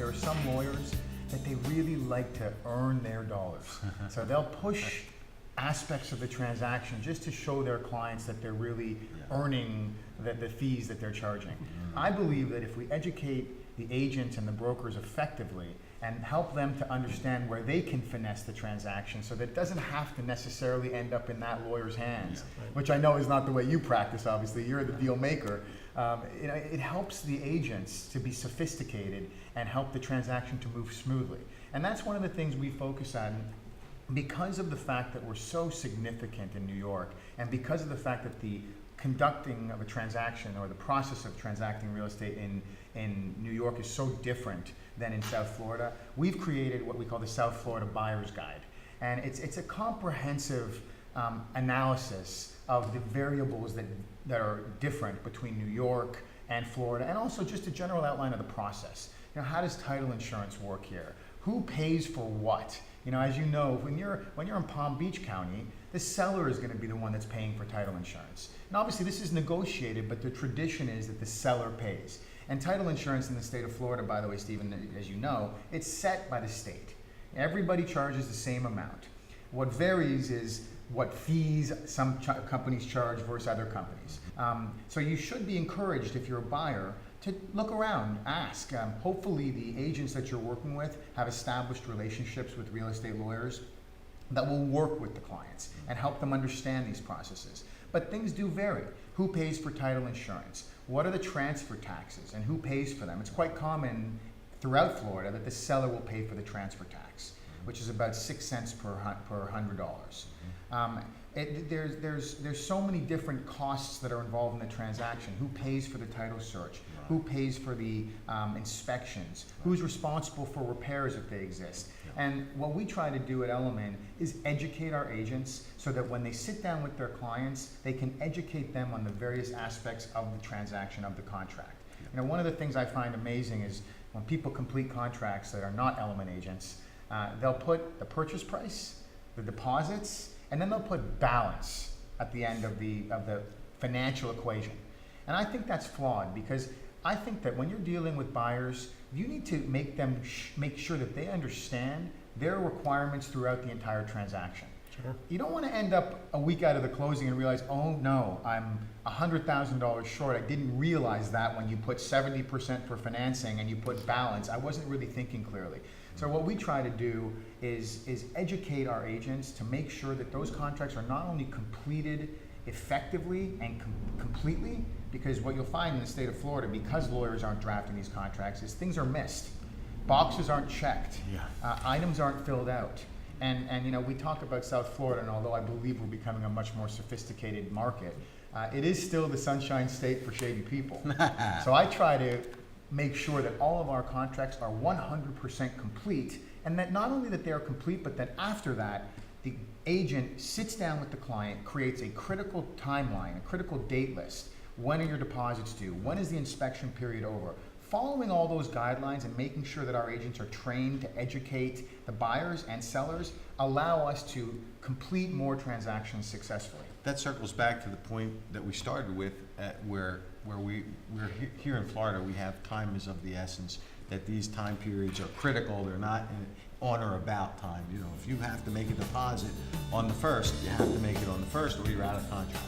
there are some lawyers that they really like to earn their dollars. So they'll push aspects of the transaction just to show their clients that they're really earning the fees that they're charging. I believe that if we educate the agents and the brokers effectively and help them to understand where they can finesse the transaction so that it doesn't have to necessarily end up in that lawyer's hands, which I know is not the way you practice, obviously, you're the deal maker. It helps the agents to be sophisticated and help the transaction to move smoothly. And that's one of the things we focus on because of the fact that we're so significant in New York and because of the fact that the conducting of a transaction or the process of transacting real estate in New York is so different than in South Florida, we've created what we call the South Florida Buyer's Guide. And it's a comprehensive analysis of the variables that are different between New York and Florida, and also just a general outline of the process. You know, how does title insurance work here? Who pays for what? You know, as you know, when you're in Palm Beach County, the seller is going to be the one that's paying for title insurance. And obviously this is negotiated, but the tradition is that the seller pays. And title insurance in the state of Florida, by the way, Stephen, as you know, it's set by the state. Everybody charges the same amount. What varies is what fees some companies charge versus other companies. So you should be encouraged, if you're a buyer, to look around, ask. Hopefully the agents that you're working with have established relationships with real estate lawyers that will work with the clients and help them understand these processes. But things do vary. Who pays for title insurance? What are the transfer taxes and who pays for them? It's quite common throughout Florida that the seller will pay for the transfer tax, which is about 6 cents per $100. There's so many different costs that are involved in the transaction. Who pays for the title search? Who pays for the inspections? Who's responsible for repairs if they exist? And what we try to do at Elliman is educate our agents so that when they sit down with their clients, they can educate them on the various aspects of the transaction, of the contract. You know, one of the things I find amazing is when people complete contracts that are not Elliman agents, they'll put the purchase price, the deposits, and then they'll put balance at the end of the financial equation. And I think that's flawed because I think that when you're dealing with buyers, you need to make them make sure that they understand their requirements throughout the entire transaction. Sure. You don't want to end up a week out of the closing and realize, oh no, I'm $100,000 short. I didn't realize that when you put 70% for financing and you put balance. I wasn't really thinking clearly. So what we try to do is educate our agents to make sure that those contracts are not only completed effectively and completely, because what you'll find in the state of Florida, because lawyers aren't drafting these contracts, is things are missed. Boxes aren't checked. Items aren't filled out. And you know, we talk about South Florida, and although I believe we're becoming a much more sophisticated market, it is still the sunshine state for shady people. So I try to make sure that all of our contracts are 100% complete, and that not only that they are complete, but that after that, the agent sits down with the client, creates a critical timeline, a critical date list. When are your deposits due? When is the inspection period over? Following all those guidelines and making sure that our agents are trained to educate the buyers and sellers allow us to complete more transactions successfully. That circles back to the point that we started with, where we're here in Florida, we have time is of the essence, that these time periods are critical. They're not on or about time. You know, if you have to make a deposit on the 1st, you have to make it on the 1st or you're out of contract.